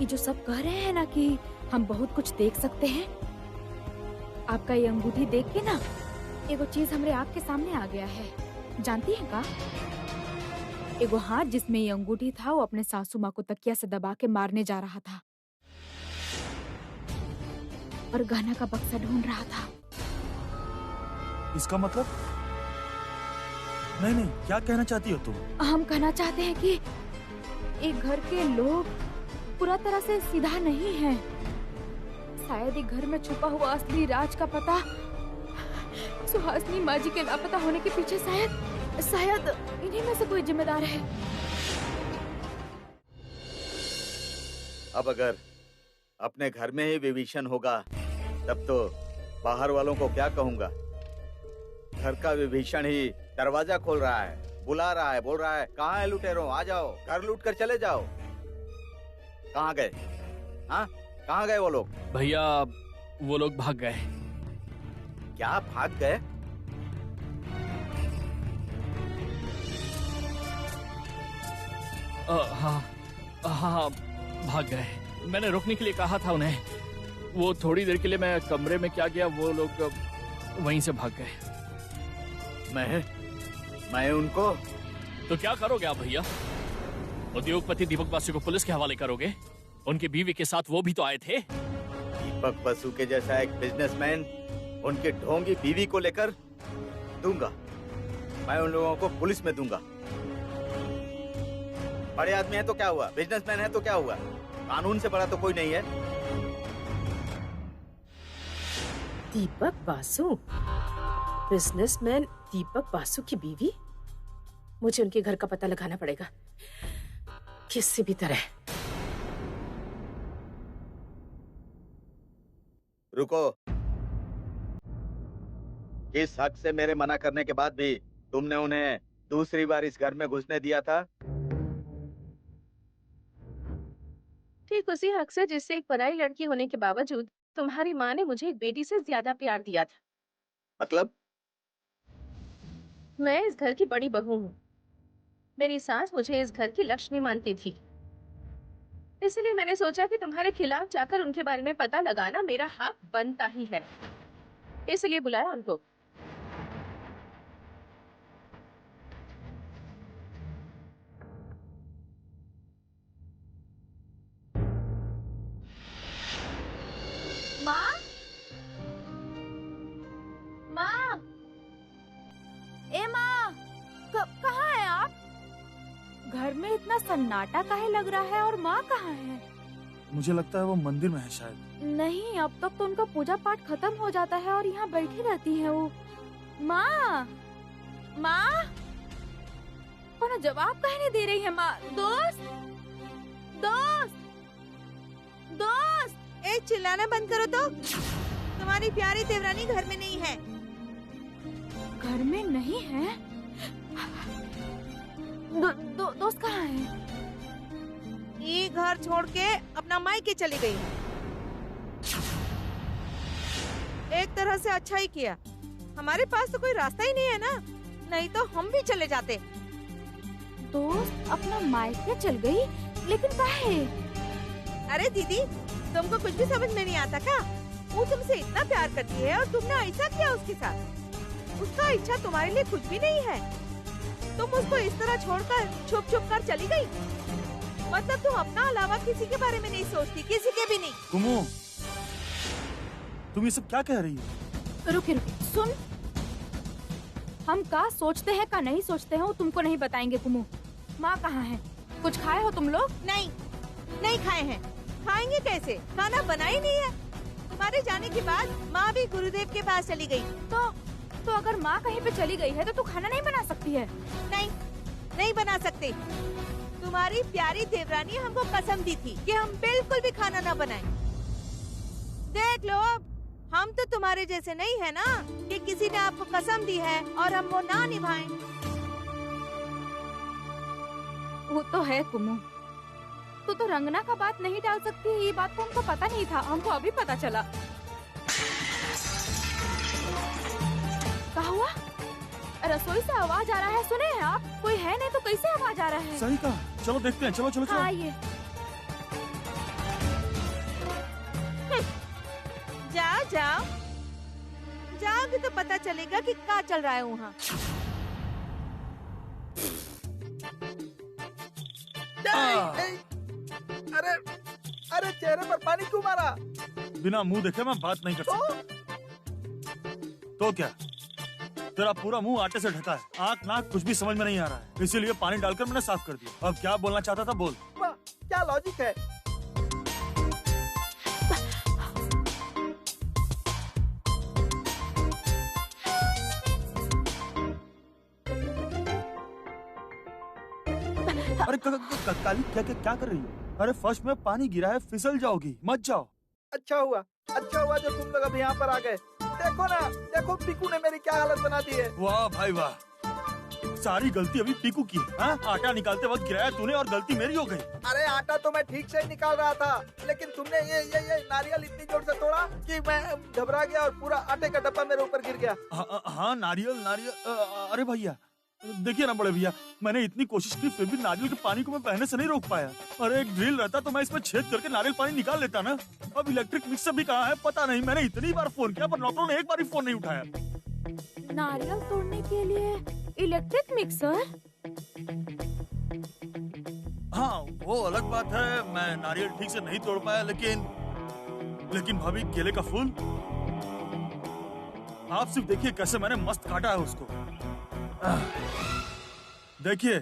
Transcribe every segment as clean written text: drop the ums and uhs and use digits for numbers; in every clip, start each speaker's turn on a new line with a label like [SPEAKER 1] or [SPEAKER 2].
[SPEAKER 1] ये जो सब कह रहे हैं ना कि हम बहुत कुछ देख सकते हैं, आपका ये अंगूठी देख के ना एगो चीज हमरे आँख के सामने आ गया है। जानती हैं का? एगो हाथ जिसमें ये अंगूठी था वो अपने सासू माँ को तकिया से दबा के मारने जा रहा था और गहना का बक्सा ढूंढ रहा था।
[SPEAKER 2] इसका मतलब? नहीं, क्या कहना चाहती हो तुम?
[SPEAKER 1] हम कहना चाहते हैं कि एक घर के लोग पूरा तरह से सीधा नहीं है। शायद एक घर में छुपा हुआ असली राज का पता सुहासिनी माँ जी के लापता होने के पीछे शायद इन्हीं में से कोई जिम्मेदार है।
[SPEAKER 3] अब अगर अपने घर में ही विभीषण होगा तब तो बाहर वालों को क्या कहूँगा। घर का विभीषण ही दरवाजा खोल रहा है, बुला रहा है, बोल रहा है कहाँ है लुटेरों, आ जाओ, घर लूट कर चले जाओ। कहाँ गए? हाँ, कहाँ गए वो लोग?
[SPEAKER 4] भैया वो लोग भाग गए।
[SPEAKER 3] क्या भाग गए?
[SPEAKER 4] हाँ भाग गए। मैंने रोकने के लिए कहा था उन्हें। वो थोड़ी देर के लिए मैं कमरे में क्या गया, वो लोग वहीं से भाग गए।
[SPEAKER 3] मैं उनको?
[SPEAKER 4] तो क्या करोगे आप भैया? उद्योगपति दीपक बासु को पुलिस के हवाले करोगे? उनकी बीवी के साथ वो भी तो आए थे।
[SPEAKER 3] दीपक बासु के जैसा एक बिजनेसमैन उनके ढोंगी बीवी को लेकर दूंगा। मैं उन लोगों को पुलिस में दूंगा। बड़े आदमी है तो क्या हुआ, बिजनेसमैन है तो क्या हुआ, कानून से बड़ा तो कोई नहीं है।
[SPEAKER 5] दीपक बासु, बिजनेसमैन दीपक बासु की बीवी? मुझे उनके घर का पता लगाना पड़ेगा किसी भी तरह।
[SPEAKER 3] रुको, किस हक से मेरे मना करने के बाद भी तुमने उन्हें दूसरी बार इस घर में घुसने दिया था?
[SPEAKER 5] ठीक उसी हक से जिससे एक पराई लड़की होने के बावजूद तुम्हारी माँ ने मुझे एक बेटी से ज्यादा प्यार दिया था।
[SPEAKER 3] मतलब?
[SPEAKER 5] मैं इस घर की बड़ी बहू हूँ। मेरी सास मुझे इस घर की लक्ष्मी मानती थी, इसलिए मैंने सोचा कि तुम्हारे खिलाफ जाकर उनके बारे में पता लगाना मेरा हक बनता ही है, इसलिए बुलाया उनको।
[SPEAKER 1] माँ, माँ, ए माँ, कहाँ है आप? घर में इतना सन्नाटा काहे लग रहा है और माँ कहाँ है?
[SPEAKER 2] मुझे लगता है वो मंदिर में है शायद।
[SPEAKER 1] नहीं, अब तक तो उनका पूजा पाठ खत्म हो जाता है और यहाँ बैठी रहती है वो। माँ, माँ, कौन जवाब काहे नहीं दे रही है माँ? दोस्त, दोस्त, दोस्त!
[SPEAKER 6] ए, चिल्लाना बंद करो तो। तुम्हारी प्यारी देवरानी घर में नहीं है।
[SPEAKER 1] घर में नहीं है? दोस्त कहाँ है?
[SPEAKER 6] ये घर छोड़ के अपना मायके चली गई है। एक तरह से अच्छा ही किया, हमारे पास तो कोई रास्ता ही नहीं है ना, नहीं तो हम भी चले जाते।
[SPEAKER 1] दोस्त अपना मायके चल गई, लेकिन काहे?
[SPEAKER 6] अरे दीदी, तुमको कुछ भी समझ में नहीं आता क्या? वो तुमसे इतना प्यार करती है और तुमने ऐसा किया उसके साथ। उसका इच्छा तुम्हारे लिए कुछ भी नहीं है। तुम उसको इस तरह छोड़कर छुप छुप कर चली गई। मतलब तुम अपना अलावा किसी के बारे में नहीं सोचती, किसी के भी नहीं।
[SPEAKER 2] कुमु, तुम ये सब क्या कह रही हो?
[SPEAKER 1] रुके रुके, सुन। हम का सोचते हैं का नहीं सोचते हैं वो तुमको नहीं बताएंगे। कुमु, माँ कहाँ है? कुछ खाए हो तुम लोग?
[SPEAKER 6] नहीं, नहीं खाए हैं। खाएंगे कैसे? खाना बना ही नहीं है। तुम्हारे जाने के बाद माँ भी गुरुदेव के पास चली गई।
[SPEAKER 1] तो अगर माँ कहीं पे चली गई है तो तू खाना नहीं बना सकती है?
[SPEAKER 6] नहीं, नहीं बना सकते। तुम्हारी प्यारी देवरानी हमको कसम दी थी कि हम बिल्कुल भी खाना ना बनाएं। देख लो, अब हम तो तुम्हारे जैसे नहीं है ना कि किसी ने आपको कसम दी है और हम वो ना निभाएं।
[SPEAKER 1] वो तो है कुमु, तू तो रंगना का बात नहीं डाल सकती। ये बात तो हमको पता नहीं था, हमको अभी पता चला। क्या हुआ? रसोई से आवाज आ रहा है, सुने हैं आप? कोई है नहीं तो कैसे आवाज आ रहा है?
[SPEAKER 2] सही कहा, चलो देखते हैं। चलो चलो चलो।
[SPEAKER 1] हाँ, ये
[SPEAKER 6] जाओ जाओगे तो पता चलेगा कि क्या चल रहा है वहाँ।
[SPEAKER 3] अरे अरे चेहरे पर पानी क्यों मारा?
[SPEAKER 2] बिना मुंह देखे मैं बात नहीं कर सकता। तो क्या तेरा पूरा मुंह आटे से ढका है, आँख नाक कुछ भी समझ में नहीं आ रहा है, इसीलिए पानी डालकर मैंने साफ कर दिया। अब क्या बोलना चाहता था बोल।
[SPEAKER 3] क्या लॉजिक है?
[SPEAKER 2] अरे काली क्या कर रही है? अरे फर्श में पानी गिरा है, फिसल जाओगी, मत जाओ।
[SPEAKER 3] अच्छा हुआ जो तुम लोग अभी यहाँ पर आ गए। देखो ना, देखो पीकू ने मेरी क्या हालत बना दी है।
[SPEAKER 2] वाह भाई वाह, सारी गलती अभी पीकू की है। आटा निकालते वक्त गिराया तूने और गलती मेरी हो गई।
[SPEAKER 3] अरे आटा तो मैं ठीक से ही निकाल रहा था, लेकिन तुमने ये नारियल इतनी जोर से तोड़ा कि मैं घबरा गया और पूरा आटे का डब्बा मेरे ऊपर गिर गया।
[SPEAKER 2] हाँ नारियल। अरे भैया देखिए ना बड़े भैया, मैंने इतनी कोशिश की फिर भी नारियल के पानी को मैं बहने से नहीं रोक पाया। अरे एक ड्रिल रहता तो मैं इसमें छेद करके नारियल पानी निकाल लेता ना। अब इलेक्ट्रिक मिक्सर भी कहाँ है पता नहीं। मैंने इतनी बार फोन किया पर नौकरों ने एक बार भी फोन नहीं उठाया।
[SPEAKER 1] नारियल तोड़ने के लिए इलेक्ट्रिक मिक्सर?
[SPEAKER 2] हाँ वो अलग बात है, मैं नारियल ठीक से नहीं तोड़ पाया, लेकिन भाभी केले का फूल आप सिर्फ देखिए कैसे मैंने मस्त काटा है उसको। देखिए।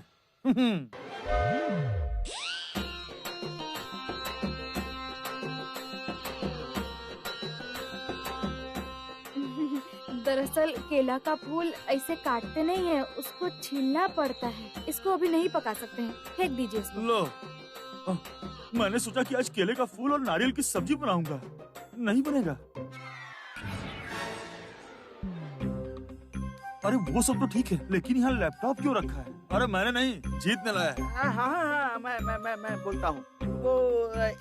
[SPEAKER 1] दरअसल केला का फूल ऐसे काटते नहीं है, उसको छीलना पड़ता है। इसको अभी नहीं पका सकते हैं, फेंक दीजिए इसको।
[SPEAKER 2] लो, मैंने सोचा कि आज केले का फूल और नारियल की सब्जी बनाऊंगा, नहीं बनेगा। अरे वो सब तो ठीक है, लेकिन यहाँ लैपटॉप क्यों रखा है? अरे मैंने नहीं, जीत ने लाया है।
[SPEAKER 3] हाँ, मैं बोलता हूँ। वो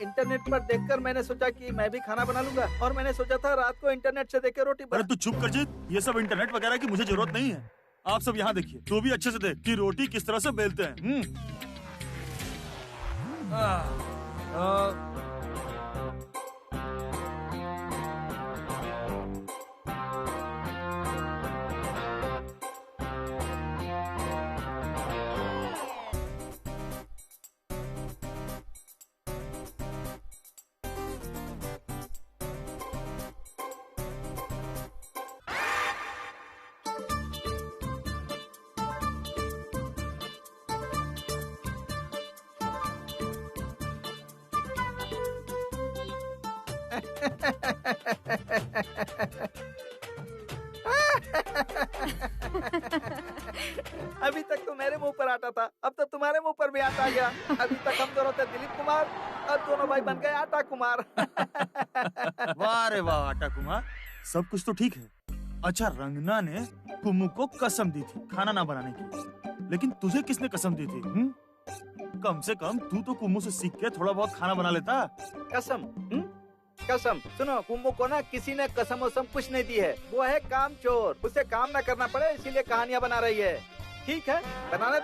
[SPEAKER 3] इंटरनेट पर देखकर मैंने सोचा कि मैं भी खाना बना लूंगा, और मैंने सोचा था रात को इंटरनेट से देख के रोटी
[SPEAKER 2] अरे तू चुप कर जीत, ये सब इंटरनेट वगैरह की मुझे जरूरत नहीं है। आप सब यहाँ देखिए, तू भी अच्छे से देख कि रोटी किस तरह से बेलते हैं।
[SPEAKER 3] अभी तक तो मेरे मुंह पर आटा था, अब तो तुम्हारे मुंह पर भी आटा आ गया। अभी तक हम दोनों थे दिलीप कुमार, और दोनों भाई बन गए आटा कुमार।
[SPEAKER 2] वाह रे वाह आटा कुमार, सब कुछ तो ठीक है। अच्छा रंगना ने कुम्मू को कसम दी थी खाना ना बनाने की, लेकिन तुझे किसने कसम दी थी? कम से कम तू तो कुम्मू से सीख के थोड़ा बहुत खाना बना लेता।
[SPEAKER 3] कसम? कसम? सुनो, कुम्मू को ना किसी ने कसम वसम कुछ नहीं दी है। वो है काम चोर, उसे काम ना करना पड़े इसीलिए कहानियाँ बना रही है। ठीक है, बनाने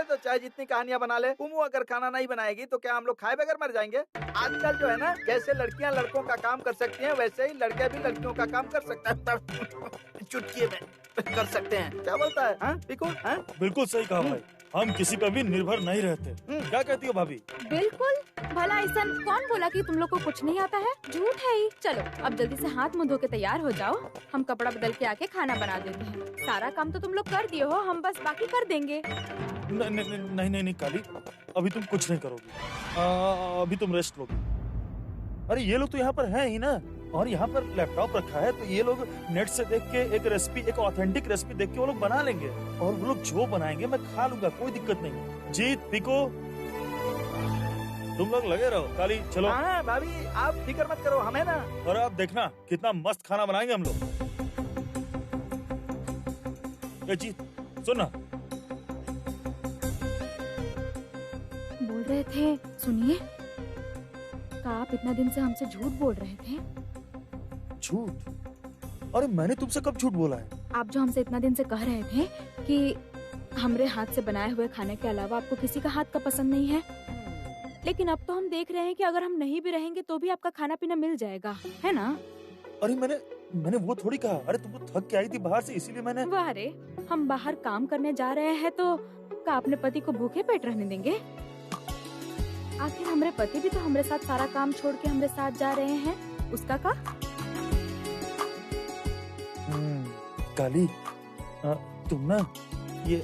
[SPEAKER 3] दो, चाहे जितनी कहानियाँ बना ले। कुम्मू अगर खाना नहीं बनाएगी तो क्या हम लोग खाए बगैर मर जाएंगे? आजकल जो है ना, जैसे लड़कियाँ लड़कों का काम कर सकती हैं, वैसे ही लड़के भी लड़कियों का काम कर सकते हैं। चुटकी में कर सकते हैं। क्या बोलता है? हाँ पीकू? हाँ
[SPEAKER 2] बिल्कुल सही कहा भाई, हम किसी पर भी निर्भर नहीं रहते। क्या कहती हो भाभी?
[SPEAKER 1] बिल्कुल। भला ऐसा कौन बोला कि तुम लोग को कुछ नहीं आता है? झूठ है ही। चलो अब जल्दी से हाथ मुंह धो के तैयार हो जाओ, हम कपड़ा बदल के आके खाना बना देते हैं। सारा काम तो तुम लोग कर दिए हो, हम बस बाकी कर देंगे।
[SPEAKER 2] नहीं काली, अभी तुम कुछ नहीं करोगी। अभी तुम रेस्ट लोगी। अरे ये लोग तो यहाँ पर हैं ही ना, और यहाँ पर लैपटॉप रखा है, तो ये लोग नेट से देख के एक रेसिपी, एक ऑथेंटिक रेसिपी देख के वो लोग बना लेंगे, और वो लोग जो बनाएंगे मैं खा लूंगा, कोई दिक्कत नहीं। जीत पिको तुम लोग लगे रहो। काली चलो।
[SPEAKER 3] हाँ भाभी आप फिक्र मत करो, हमें ना।
[SPEAKER 2] और आप देखना कितना मस्त खाना बनाएंगे हम लोग। जीत सुन ना,
[SPEAKER 1] बोल रहे थे, सुनिए, का आप इतना दिन से हमसे झूठ बोल रहे थे?
[SPEAKER 2] झूठ? अरे मैंने तुमसे कब झूठ बोला है?
[SPEAKER 1] आप जो हमसे इतना दिन से कह रहे थे कि हमरे हाथ से बनाए हुए खाने के अलावा आपको किसी का हाथ का पसंद नहीं है, लेकिन अब तो हम देख रहे हैं कि अगर हम नहीं भी रहेंगे तो भी आपका खाना पीना मिल जाएगा, है ना?
[SPEAKER 2] अरे मैंने वो थोड़ी कहा। अरे तुम तो थक के आई थी बाहर से, इसीलिए मैंने।
[SPEAKER 1] वाह रे, हम बाहर काम करने जा रहे हैं तो का अपने पति को भूखे पेट रहने देंगे? आखिर हमारे पति भी तो हमारे साथ सारा काम छोड़ के हमारे साथ जा रहे हैं, उसका का?
[SPEAKER 2] काली, तुम ना ये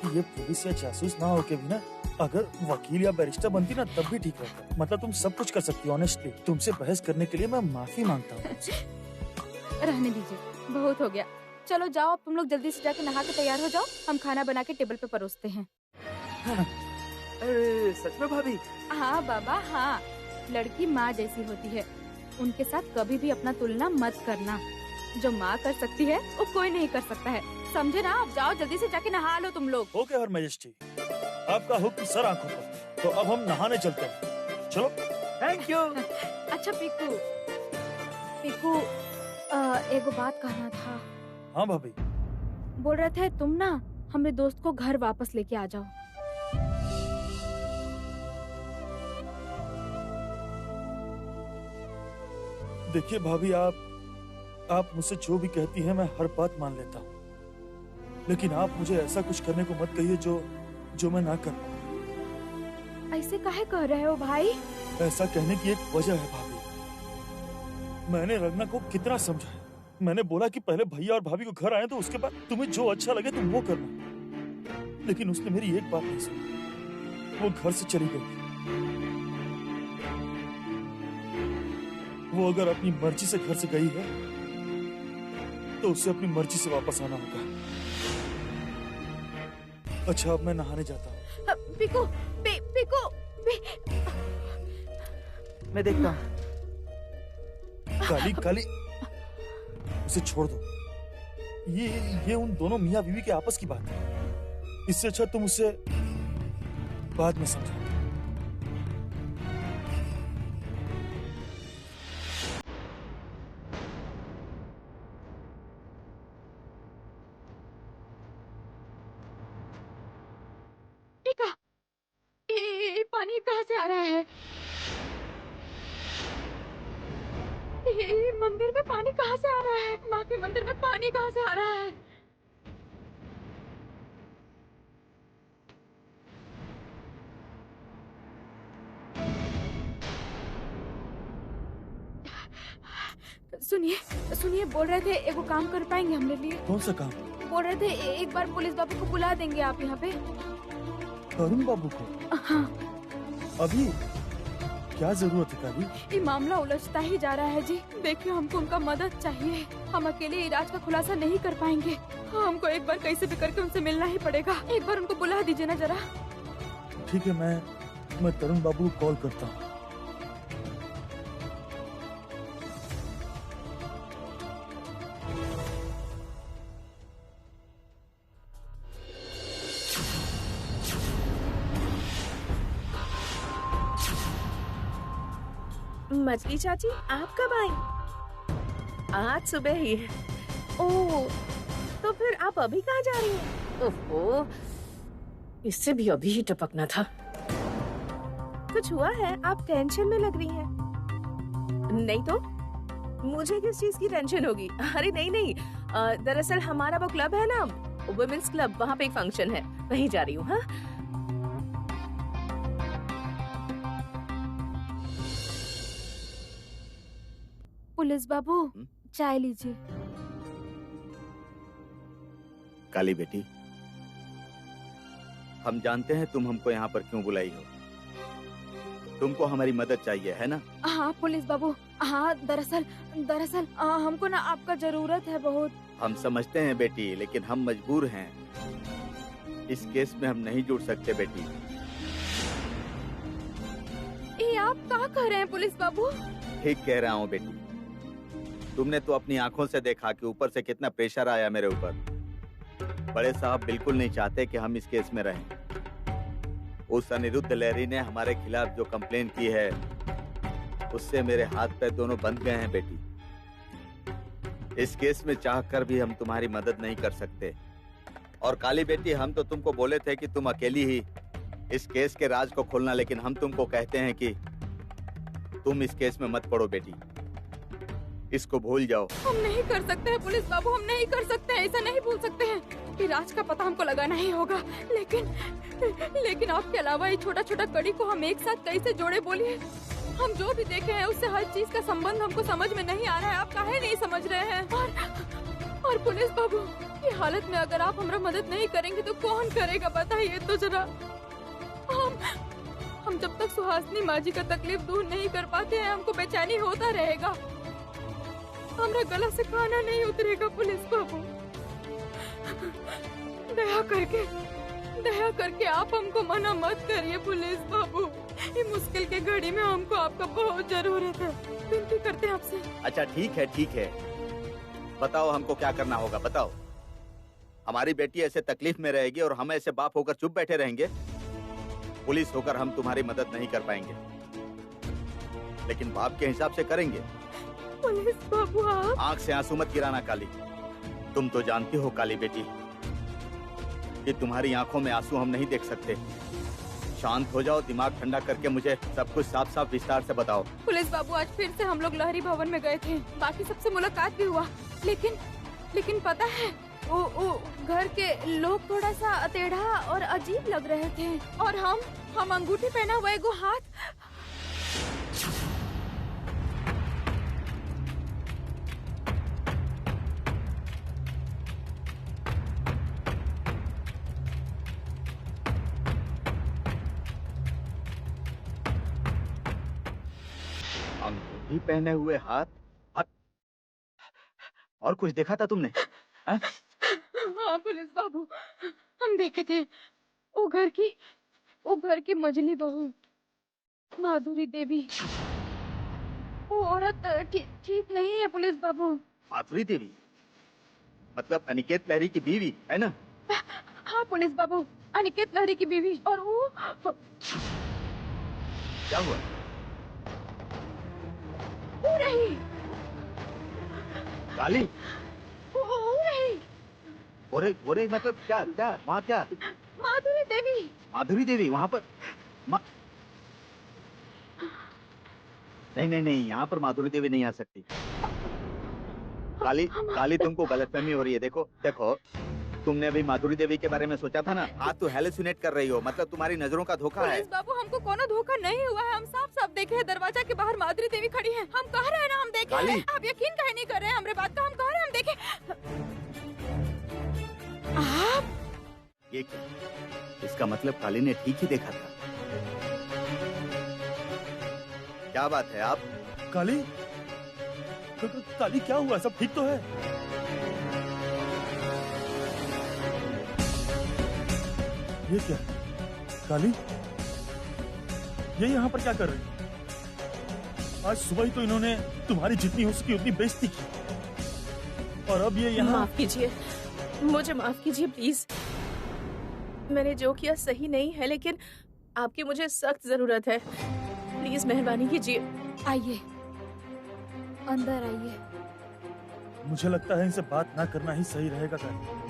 [SPEAKER 2] पुलिस या जासूस ना होके भी ना अगर वकील या बैरिस्टर बनती ना तब भी ठीक रहता। मतलब तुम सब कुछ कर सकती हो। ऑनेस्टली तुमसे बहस करने के लिए मैं माफी मांगता हूँ।
[SPEAKER 1] रहने दीजिए, बहुत हो गया। चलो जाओ, अब तुम लोग जल्दी से जाके नहा के तैयार हो जाओ, हम खाना बना के टेबल पे परोसते हैं।
[SPEAKER 7] अरे सच में भाभी?
[SPEAKER 1] हाँ बाबा हाँ, लड़की माँ जैसी होती है, उनके साथ कभी भी अपना तुलना मत करना। जो माँ कर सकती है वो कोई नहीं कर सकता है, समझे ना? अब जाओ जल्दी से जाके नहा लो तुम लोग।
[SPEAKER 2] ओके हर मैजेस्टी, आपका हुक्म सर आंखों पर। तो अब हम नहाने चलते हैं, चलो।
[SPEAKER 7] Thank you.
[SPEAKER 1] अच्छा पीकू, एगो बात कहना था।
[SPEAKER 2] हाँ भाभी।
[SPEAKER 1] बोल रहे थे तुम ना हमारे दोस्त को घर वापस लेके आ जाओ।
[SPEAKER 2] देखिए भाभी, आप मुझसे जो भी कहती हैं मैं हर बात मान लेता हूँ, लेकिन आप मुझे ऐसा कुछ करने को मत कहिए जो मैं ना कर पाऊँ।
[SPEAKER 1] ऐसे काहे कह रहे हो भाई?
[SPEAKER 2] ऐसा कहने की एक वजह है भाभी। मैंने रंगना को कितना समझाया। मैंने बोला कि पहले भैया और भाभी को घर आए तो उसके बाद तुम्हें जो अच्छा लगे तुम वो करना, लेकिन उसने मेरी एक बात नहीं सुनी। वो घर से चली गई। वो अगर अपनी मर्जी से घर से गई है तो उसे अपनी मर्जी से वापस आना होगा। अच्छा अब मैं नहाने जाता हूँ।
[SPEAKER 1] पीकू,
[SPEAKER 7] मैं देखता हूँ।
[SPEAKER 2] काली, उसे छोड़ दो। ये उन दोनों मियाँ बीवी के आपस की बात है। इससे अच्छा तुम उसे बाद में समझा।
[SPEAKER 1] ये पानी कहाँ से आ रहा है? ये मंदिर में पानी कहाँ से आ रहा है? माँ के मंदिर में पानी कहाँ से आ रहा है? सुनिए, बोल रहे थे एगो काम कर पाएंगे हमारे लिए?
[SPEAKER 2] कौन सा काम?
[SPEAKER 1] बोल रहे थे एक बार पुलिस बाबू को बुला देंगे आप यहाँ पे?
[SPEAKER 2] तरुण बाबू को?
[SPEAKER 1] हाँ।
[SPEAKER 2] अभी क्या जरूरत है काली?
[SPEAKER 1] ये मामला उलझता ही जा रहा है जी। देखिए हमको उनका मदद चाहिए, हम अकेले इलाज का खुलासा नहीं कर पाएंगे। हमको एक बार कैसे भी करके उनसे मिलना ही पड़ेगा। एक बार उनको बुला दीजिए ना जरा।
[SPEAKER 2] ठीक है, मैं तरुण बाबू को कॉल करता हूँ।
[SPEAKER 6] मछली चाची, आप कब आई? आज सुबह ही। ओह, तो फिर आप अभी कहाँ जा रही हैं?
[SPEAKER 5] ओहो, इससे भी अभी ही टपकना था।
[SPEAKER 6] कुछ हुआ है? आप टेंशन में लग रही हैं। नहीं तो मुझे किस चीज की टेंशन होगी? अरे नहीं, दरअसल हमारा वो क्लब है ना, वुमेन्स क्लब, वहाँ पे एक फंक्शन है, वहीं जा रही हूँ। हाँ,
[SPEAKER 1] पुलिस बाबू चाय लीजिए।
[SPEAKER 3] काली बेटी, हम जानते हैं तुम हमको यहाँ पर क्यों बुलाई हो। तुमको हमारी मदद चाहिए है ना?
[SPEAKER 1] हाँ पुलिस बाबू, हाँ दरअसल हमको ना आपका जरूरत है बहुत।
[SPEAKER 3] हम समझते हैं बेटी, लेकिन हम मजबूर हैं। इस केस में हम नहीं जुड़ सकते बेटी।
[SPEAKER 1] ये आप क्या कह रहे हैं पुलिस बाबू?
[SPEAKER 3] ठीक कह रहा हूँ बेटी। तुमने तो अपनी आंखों से देखा कि ऊपर से कितना प्रेशर आया मेरे ऊपर। बड़े साहब बिल्कुल नहीं चाहते कि हम इस केस में रहें। उस अनिरुद्ध लहरी ने हमारे खिलाफ जो कंप्लेन की है, उससे मेरे हाथ पैर दोनों बंध गए हैं बेटी। इस केस में चाहकर भी हम तुम्हारी मदद नहीं कर सकते। और काली बेटी, हम तो तुमको बोले थे कि तुम अकेली ही इस केस के राज को खोलना, लेकिन हम तुमको कहते हैं कि तुम इस केस में मत पड़ो बेटी। इसको भूल जाओ।
[SPEAKER 1] हम नहीं कर सकते हैं पुलिस बाबू, हम नहीं कर सकते हैं, ऐसा नहीं भूल सकते हैं। कि राज का पता हमको लगाना ही होगा, लेकिन आपके अलावा ये छोटा छोटा कड़ी को हम एक साथ कैसे जोड़े बोलिए। हम जो भी देखे हैं उससे हर चीज का संबंध हमको समझ में नहीं आ रहा है। आप काहे नहीं समझ रहे हैं? और पुलिस बाबू, ये हालत में अगर आप हमारा मदद नहीं करेंगे तो कौन करेगा बताइए तो जरा। हम जब तक सुहासिनी माँ जी का तकलीफ दूर नहीं कर पाते हैं हमको बेचैनी होता रहेगा। हमारा गला से खाना नहीं उतरेगा पुलिस बाबू। दया करके आप हमको मना मत करिए पुलिस बाबू। ये मुश्किल के घड़ी में हमको आपका बहुत जरूरत है। विनती करते हैं आपसे।
[SPEAKER 3] अच्छा ठीक है, बताओ हमको क्या करना होगा, बताओ। हमारी बेटी ऐसे तकलीफ में रहेगी और हम ऐसे बाप होकर चुप बैठे रहेंगे? पुलिस होकर हम तुम्हारी मदद नहीं कर पाएंगे, लेकिन बाप के हिसाब से करेंगे।
[SPEAKER 1] पुलिस बाबू आप
[SPEAKER 3] आंख से आंसू मत गिराना काली। तुम तो जानती हो काली बेटी कि तुम्हारी आंखों में आंसू हम नहीं देख सकते। शांत हो जाओ, दिमाग ठंडा करके मुझे सब कुछ साफ साफ विस्तार से बताओ।
[SPEAKER 1] पुलिस बाबू, आज फिर से हम लोग लहरी भवन में गए थे, बाकी सबसे मुलाकात भी हुआ, लेकिन पता है वो घर के लोग थोड़ा सा अतेढ़ा और अजीब लग रहे थे। और हम अंगूठी पहना हुआ एगो हाथ।
[SPEAKER 3] अंगूठी पहने हुए हाथ और कुछ देखा था तुमने?
[SPEAKER 1] हाँ पुलिस बाबू, हम देखे थे वो घर की मझली बहू माधुरी देवी। वो औरत ठीक नहीं है पुलिस बाबू।
[SPEAKER 3] माधुरी देवी मतलब अनिकेत लहरी की बीवी है ना?
[SPEAKER 1] हाँ पुलिस बाबू, अनिकेत लहरी की बीवी। और वो
[SPEAKER 3] क्या हुआ?
[SPEAKER 1] वो रही
[SPEAKER 3] काली?
[SPEAKER 1] वो रही
[SPEAKER 3] बोरे मतलब क्या वहाँ क्या?
[SPEAKER 1] माधुरी देवी
[SPEAKER 3] वहाँ पर नहीं, यहाँ पर माधुरी देवी नहीं आ सकती। काली तुमको गलतफहमी हो रही है। देखो तुमने अभी माधुरी देवी के बारे में सोचा था ना? आज तो हेलुसिनेट कर रही हो, मतलब तुम्हारी नजरों का धोखा है।
[SPEAKER 1] पुलिस बाबू, हमको कोनो धोखा नहीं हुआ है। हम साफ देखे हैं, दरवाजा के बाहर माधुरी देवी खड़ी हैं। हम कह रहे हैं ना, हम देखे हैं। आप यकीन काहे नहीं कर रहे हैं हमारे बात का? हम कह रहे हैं हम देखे। आप
[SPEAKER 3] ये क्या? इसका मतलब काली ने ठीक ही देखा था। क्या बात है आप?
[SPEAKER 2] काली क्या हुआ? सब ठीक तो है? ये क्या काली, ये यहाँ पर क्या कर रही है? आज सुबह ही तो इन्होंने तुम्हारी जितनी हो सकी उतनी बेइज्जती की, और अब ये यहाँ।
[SPEAKER 5] माफ कीजिए, मुझे माफ कीजिए प्लीज। मैंने जो किया सही नहीं है, लेकिन आपकी मुझे सख्त जरूरत है। प्लीज मेहरबानी कीजिए।
[SPEAKER 1] आइए, अंदर आइए।
[SPEAKER 2] मुझे लगता है इनसे बात ना करना ही सही रहेगा काली।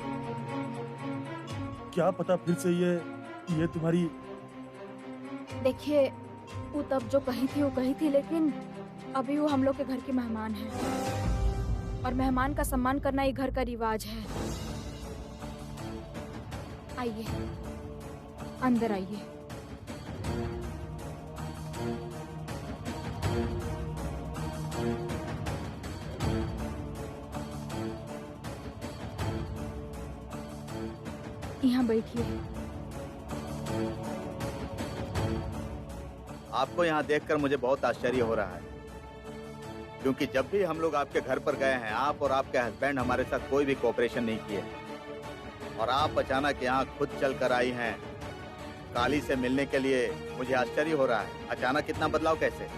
[SPEAKER 2] क्या पता फिर से ये तुम्हारी।
[SPEAKER 1] देखिए, वो तब जो कही थी, लेकिन अभी वो हम लोग के घर के मेहमान हैं, और मेहमान का सम्मान करना ये घर का रिवाज है। आइए, अंदर आइए। यहाँ बैठिए।
[SPEAKER 3] आपको यहाँ देखकर मुझे बहुत आश्चर्य हो रहा है, क्योंकि जब भी हम लोग आपके घर पर गए हैं, आप और आपके हस्बैंड हमारे साथ कोई भी कोऑपरेशन नहीं किए, और आप अचानक यहाँ खुद चल कर आई हैं काली से मिलने के लिए। मुझे आश्चर्य हो रहा है, अचानक इतना बदलाव कैसे?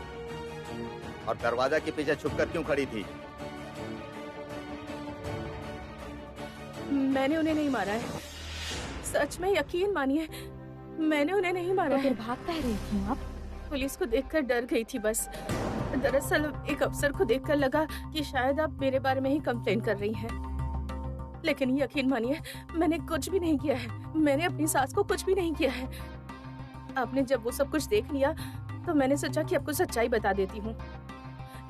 [SPEAKER 3] और दरवाजा के पीछे छुपकर क्यों खड़ी थी?
[SPEAKER 5] मैंने उन्हें नहीं मारा है, सच में यकीन मानिए, मैंने उन्हें नहीं मारा
[SPEAKER 1] तो
[SPEAKER 5] है।
[SPEAKER 1] फिर भाग कह रही थी आप?
[SPEAKER 5] पुलिस को देखकर डर गई थी बस। दरअसल एक अफसर को देखकर लगा कि शायद आप मेरे बारे में ही कंप्लेन कर रही हैं। लेकिन यकीन मानिए, मैंने कुछ भी नहीं किया है। मैंने अपनी सास को कुछ भी नहीं किया है। आपने जब वो सब कुछ देख लिया तो मैंने सोचा कि आपको सच्चाई बता देती हूँ।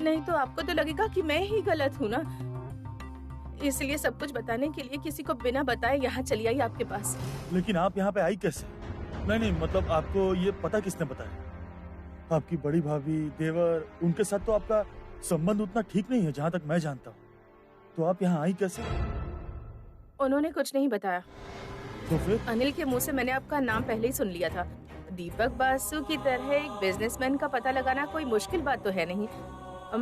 [SPEAKER 5] नहीं तो आपको तो लगेगा कि मैं ही गलत हूँ ना। इसलिए सब कुछ बताने के लिए किसी को बिना बताए यहाँ चली आई आपके पास।
[SPEAKER 2] लेकिन आप यहाँ पे आई कैसे? नहीं, मतलब आपको ये पता किसने बताया? आपकी बड़ी भाभी, देवर, उनके साथ तो आपका संबंध उतना ठीक नहीं है जहाँ तक मैं जानता हूँ। तो आप यहाँ आई कैसे?
[SPEAKER 5] उन्होंने कुछ नहीं बताया।
[SPEAKER 2] तो फिर?
[SPEAKER 5] अनिल के मुंह से मैंने आपका नाम पहले ही सुन लिया था। दीपक बासु की तरह एक बिजनेसमैन का पता लगाना कोई मुश्किल बात तो है नहीं।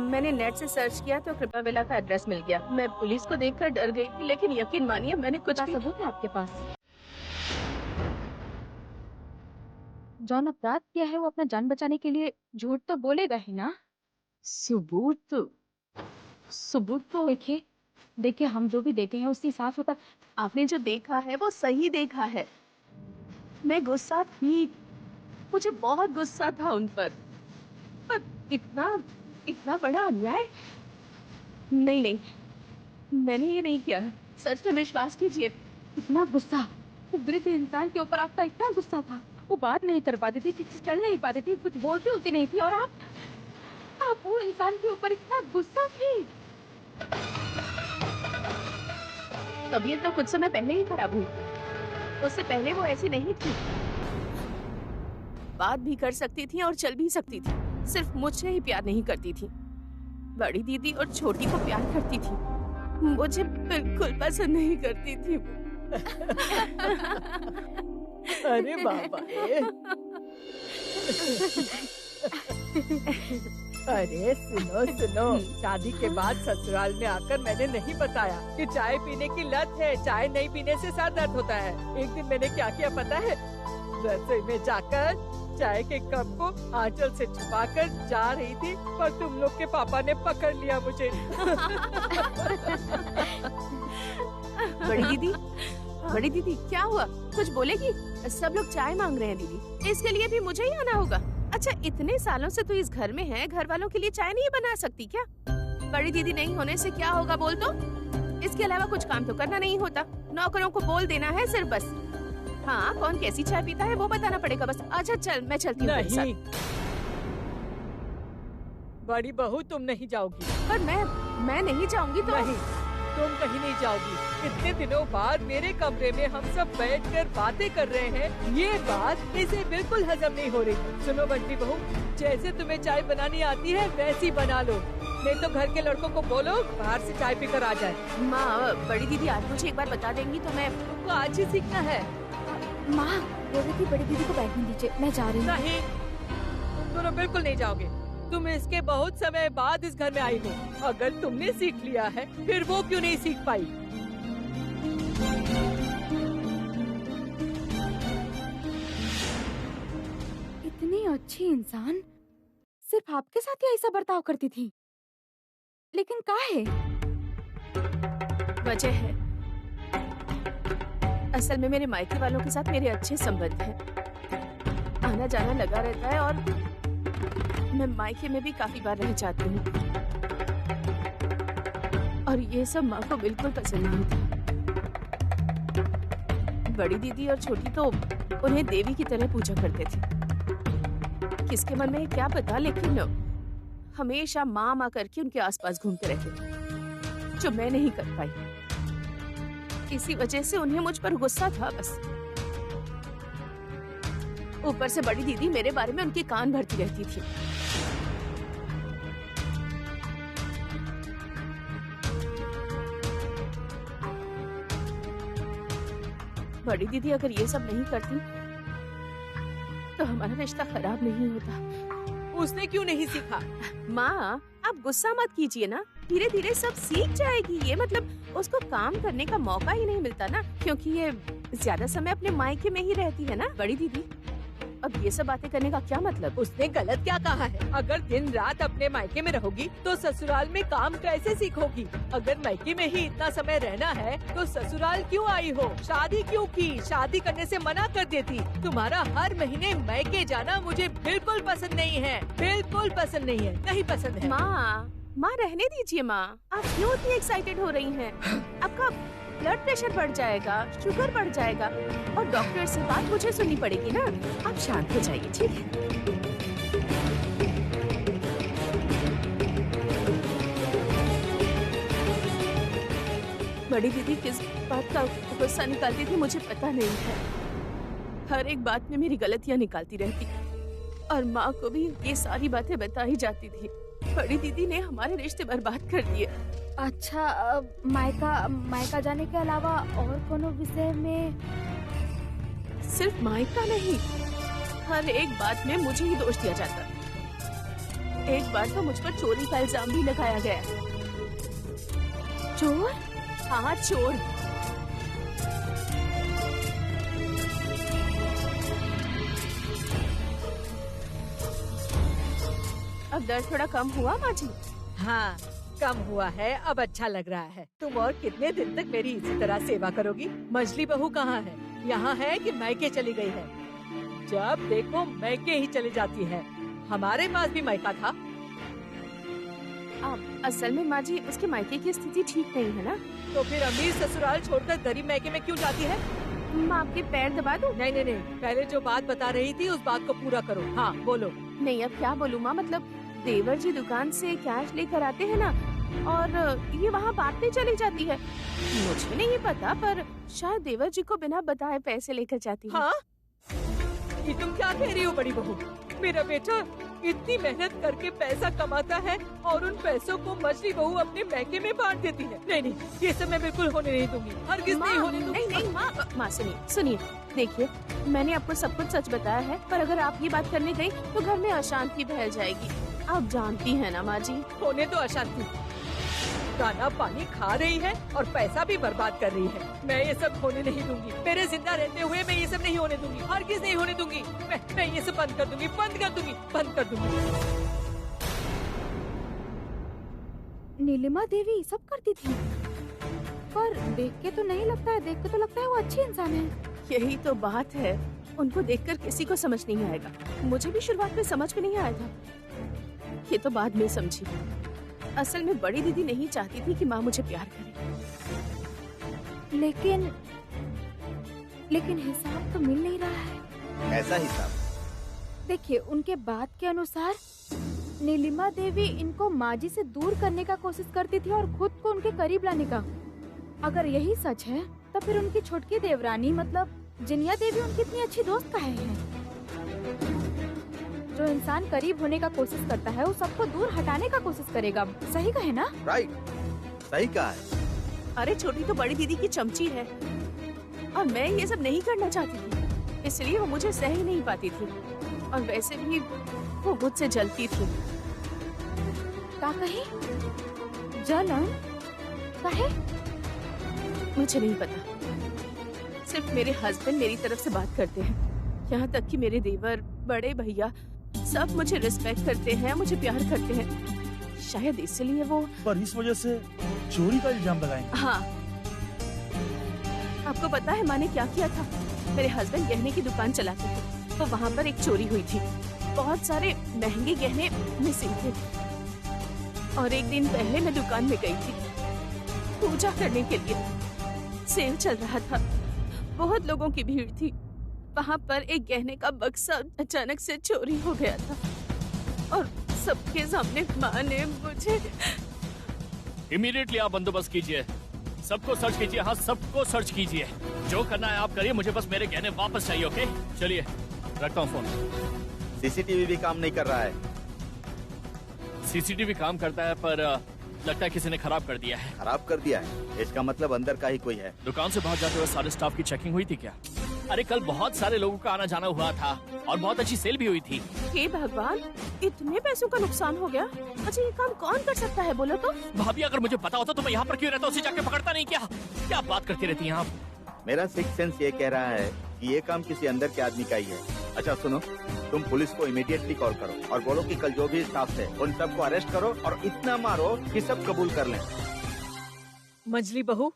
[SPEAKER 5] मैंने नेट से सर्च किया तो कृपा विला का एड्रेस मिल गया। मैं पुलिस को देखकर डर गई थी, लेकिन यकीन मानिए मैंने कुछ भी...
[SPEAKER 1] सबूत है आपके पास? जॉन अपराध किया है वो अपना जान बचाने के लिए झूठ तो बोलेगा ही ना। सबूत तो देखिए हम जो भी देते हैं उससे साफ होता।
[SPEAKER 5] आपने जो देखा है वो सही देखा है। मैं गुस्सा थी, मुझे बहुत गुस्सा था उन पर इतना बड़ा अन्याय। नहीं, मैंने ये नहीं किया। सच में विश्वास कीजिए।
[SPEAKER 1] इतना गुस्सा वृद्ध इंसान के ऊपर आपका इतना गुस्सा था, वो बात नहीं कर पाती थी, चल नहीं पाती थी, कुछ बोलती होती नहीं थी, और आप वो इंसान के ऊपर इतना गुस्सा थी।
[SPEAKER 5] तबीयत तो कुछ समय पहले ही खराब हुई, उससे पहले वो ऐसी नहीं थी। बात भी कर सकती थी और चल भी सकती थी, सिर्फ मुझसे ही प्यार नहीं करती थी। बड़ी दीदी और छोटी को प्यार करती थी, मुझे बिल्कुल पसंद नहीं करती थी।
[SPEAKER 8] अरे बाबा अरे सुनो, शादी के बाद ससुराल में आकर मैंने नहीं बताया कि चाय पीने की लत है। चाय नहीं पीने से सर दर्द होता है। एक दिन मैंने क्या किया पता है? रसोई में जाकर चाय के कप को आंचल से छुपाकर जा रही थी, पर तुम लोग के पापा ने पकड़ लिया मुझे।
[SPEAKER 5] बड़ी दीदी क्या हुआ? कुछ बोलेगी? सब लोग चाय मांग रहे हैं दीदी, इसके लिए भी मुझे ही आना होगा। अच्छा, इतने सालों से तू इस घर में है, घर वालों के लिए चाय नहीं बना सकती क्या? बड़ी दीदी नहीं होने से क्या होगा बोल तो? इसके अलावा कुछ काम तो करना नहीं होता, नौकरों को बोल देना है सिर्फ बस। हाँ, कौन कैसी चाय पीता है वो बताना पड़ेगा बस। अच्छा चल, मैं चलती हूँ।
[SPEAKER 8] नहीं बड़ी बहू, तुम नहीं जाओगी।
[SPEAKER 5] पर मैं नहीं जाऊंगी तो?
[SPEAKER 8] नहीं, तुम कहीं नहीं जाओगी। इतने दिनों बाद मेरे कमरे में हम सब बैठकर बातें कर रहे हैं, ये बात इसे बिल्कुल हजम नहीं हो रही। सुनो बंटी बहू, जैसे तुम्हें चाय बनानी आती है वैसी बना लो, नहीं तो घर के लड़कों को बोलो बाहर से चाय पीकर आ जाए।
[SPEAKER 5] माँ, बड़ी दीदी आज मुझे एक बार बता देंगी तो मैं...
[SPEAKER 8] तुमको आज ही सीखना है।
[SPEAKER 1] माँ, बोली बड़ी दीदी को बैठने दीजिए, मैं जा रही हूँ।
[SPEAKER 8] नहीं, तुम दोनों बिल्कुल नहीं जाओगे। तुम इसके बहुत समय बाद इस घर में आई हो, अगर तुमने सीख लिया है फिर वो क्यों नहीं सीख पाई?
[SPEAKER 1] इतनी अच्छी इंसान सिर्फ आपके साथ ही ऐसा बर्ताव करती थी, लेकिन काहे?
[SPEAKER 5] वजह है, असल में मेरे मायके वालों के साथ मेरे अच्छे संबंध हैं, आना जाना लगा रहता है और मैं मायके में भी काफी बार रह जाती हूँ, और ये सब माँ को बिल्कुल पसंद नहीं था। बड़ी दीदी और छोटी तो उन्हें देवी की तरह पूजा करते थे। किसके मन में क्या पता, लेकिन हमेशा माँ माँ करके उनके आसपास घूमते रहते थे, जो मैं नहीं कर पाई। इसी वजह से उन्हें मुझ पर गुस्सा था बस। ऊपर से बड़ी दीदी मेरे बारे में उनके कान भरती रहती थी। बड़ी दीदी अगर ये सब नहीं करती तो हमारा रिश्ता खराब नहीं होता।
[SPEAKER 8] उसने क्यों नहीं सीखा?
[SPEAKER 5] माँ, आप गुस्सा मत कीजिए ना, धीरे धीरे सब सीख जाएगी। ये मतलब उसको काम करने का मौका ही नहीं मिलता ना, क्योंकि ये ज्यादा समय अपने मायके में ही रहती है ना। बड़ी दीदी, अब ये सब बातें करने का क्या मतलब?
[SPEAKER 8] उसने गलत क्या कहा है? अगर दिन रात अपने मायके में रहोगी तो ससुराल में काम कैसे सीखोगी? अगर मायके में ही इतना समय रहना है तो ससुराल क्यों आई हो? शादी क्यों की? शादी करने से मना कर देती। तुम्हारा हर महीने मायके जाना मुझे बिल्कुल पसंद नहीं है, बिल्कुल पसंद नहीं है, नहीं पसंद है।
[SPEAKER 5] माँ रहने दीजिए माँ, आप क्यों इतनी एक्साइटेड हो रही हैं? आपका ब्लड प्रेशर बढ़ जाएगा, शुगर बढ़ जाएगा, और डॉक्टर से बात मुझे सुननी पड़ेगी ना। आप शांत हो जाइए, ठीक है? बड़ी दीदी किस बात का गुस्सा निकालती थी मुझे पता नहीं है। हर एक बात में मेरी गलतियां निकालती रहती और माँ को भी ये सारी बातें बता ही जाती थी। बड़ी दीदी ने हमारे रिश्ते बर्बाद कर दिए।
[SPEAKER 1] अच्छा, मायका जाने के अलावा और कोनो विषय में?
[SPEAKER 5] सिर्फ मायका नहीं, हर एक बात में मुझे ही दोष दिया जाता। एक बार तो मुझ पर चोरी का इल्जाम भी लगाया गया।
[SPEAKER 1] चोर?
[SPEAKER 5] हाँ, चोर। अब दर्द थोड़ा कम हुआ माँ जी?
[SPEAKER 8] हाँ, कम हुआ है, अब अच्छा लग रहा है। तुम और कितने दिन तक मेरी इसी तरह सेवा करोगी? मछली बहू कहाँ है? यहाँ है कि मैके चली गई है? जब देखो मैके ही चली जाती है। हमारे पास भी मैका था।
[SPEAKER 5] असल में माँ जी, उसके मायके की स्थिति ठीक नहीं है ना।
[SPEAKER 8] तो फिर अमीर ससुराल छोड़कर गरीब मैके में क्यों जाती है?
[SPEAKER 5] माँ आपके पैर दबा दूं?
[SPEAKER 8] नहीं नहीं नहीं, पहले जो बात बता रही थी उस बात को पूरा करो। हाँ बोलो।
[SPEAKER 5] नहीं, अब क्या बोलूँ माँ, मतलब देवर जी दुकान से कैश लेकर आते हैं ना, और ये वहाँ बांटने चली जाती है। मुझे नहीं पता, पर शायद देवर जी को बिना बताए पैसे लेकर जाती है।
[SPEAKER 8] हाँ? ये तुम क्या कह रही हो बड़ी बहू? मेरा बेटा इतनी मेहनत करके पैसा कमाता है और उन पैसों को मछली बहू अपने मैके में बांट देती है। नहीं नहीं, ये सब मैं बिल्कुल होने नहीं दूंगी, हरगिज़ नहीं होने दूंगी।
[SPEAKER 5] नहीं माँ सुनिए, देखिए मैंने आपको सब कुछ सच बताया है, पर अगर आप ये बात करने गई तो घर में अशांति फैल जाएगी। आप जानती हैं ना माँ जी।
[SPEAKER 8] होने तो अशांति, खाना पानी खा रही है और पैसा भी बर्बाद कर रही है। मैं ये सब होने नहीं दूंगी। मेरे जिंदा रहते हुए मैं ये सब नहीं होने दूंगी, हरगिज़ नहीं होने दूंगी। मैं ये सब बंद कर दूंगी, बंद कर दूंगी।
[SPEAKER 1] नीलिमा देवी ये सब करती थी, पर देख के तो नहीं लगता है, देख के तो लगता है वो अच्छी इंसान है।
[SPEAKER 5] यही तो बात है, उनको देखकर किसी को समझ नहीं आएगा। मुझे भी शुरुआत में समझ में नहीं आया था, ये तो बाद में समझी। असल में बड़ी दीदी नहीं चाहती थी कि माँ मुझे प्यार करे।
[SPEAKER 1] लेकिन हिसाब तो मिल नहीं रहा है।
[SPEAKER 3] ऐसा हिसाब?
[SPEAKER 1] देखिए, उनके बात के अनुसार नीलिमा देवी इनको माँ जी से दूर करने का कोशिश करती थी और खुद को उनके करीब लाने का। अगर यही सच है तो फिर उनकी छोटकी देवरानी मतलब जिनिया देवी उनकी इतनी अच्छी दोस्त काहे है? जो इंसान करीब होने का कोशिश करता है वो सबको दूर हटाने का कोशिश करेगा। सही कहे ना?
[SPEAKER 3] राइट, सही कहा है।
[SPEAKER 5] अरे छोटी तो बड़ी दीदी की चमची है और मैं ये सब नहीं करना चाहती थी, इसलिए वो मुझे सह ही नहीं पाती थी। और वैसे भी वो मुझसे जलती थी।
[SPEAKER 1] का कहे? जलन? काहे?
[SPEAKER 5] मुझे नहीं पता, सिर्फ मेरे हस्बैंड मेरी तरफ से बात करते हैं। यहाँ तक कि मेरे देवर, बड़े भैया सब मुझे रिस्पेक्ट करते हैं, मुझे प्यार करते हैं। शायद इसलिए वो,
[SPEAKER 2] पर इस वजह से चोरी का इल्जाम लगाएंगे।
[SPEAKER 5] हाँ, आपको पता है माँ ने क्या किया था? मेरे हस्बैंड गहने की दुकान चलाते थे, तो वहाँ पर एक चोरी हुई थी। बहुत सारे महंगे गहने मिसिंग थे और एक दिन पहले मैं दुकान में गई थी पूजा करने के लिए। सेल चल रहा था, बहुत लोगों की भीड़ थी। वहाँ पर एक गहने का बक्सा अचानक से चोरी हो गया था और सबके सामने माँ ने मुझे।
[SPEAKER 4] इमीडिएटली आप बंदोबस्त कीजिए, सबको सर्च कीजिए। हाँ, सबको सर्च कीजिए, जो करना है आप करिए, मुझे बस मेरे गहने वापस चाहिए। ओके, चलिए रखता हूँ फोन।
[SPEAKER 3] सीसीटीवी भी काम नहीं कर रहा है।
[SPEAKER 4] सीसीटीवी काम करता है पर लगता है किसी ने खराब कर दिया है।
[SPEAKER 3] खराब कर दिया है? इसका मतलब अंदर का ही कोई है।
[SPEAKER 4] दुकान से बाहर जाते हुए सारे स्टाफ की चेकिंग हुई थी क्या? अरे कल बहुत सारे लोगों का आना जाना हुआ था और बहुत अच्छी सेल भी हुई थी।
[SPEAKER 5] हे भगवान, इतने पैसों का नुकसान हो गया। अच्छा, ये काम कौन कर सकता है बोलो तो?
[SPEAKER 4] भाभी, अगर मुझे पता होता तो मैं यहाँ पर क्यों रहता, उसे जाके पकड़ता नहीं क्या? क्या बात करती रहती हैं आप?
[SPEAKER 3] मेरा सिक्स सेंस ये कह रहा है कि ये काम किसी अंदर के आदमी का ही है। अच्छा सुनो, तुम पुलिस को इमीडिएटली कॉल करो और बोलो कि कल जो भी स्टाफ थे उन सबको अरेस्ट करो और इतना मारो कि सब कबूल कर लें।
[SPEAKER 8] मछली बहू,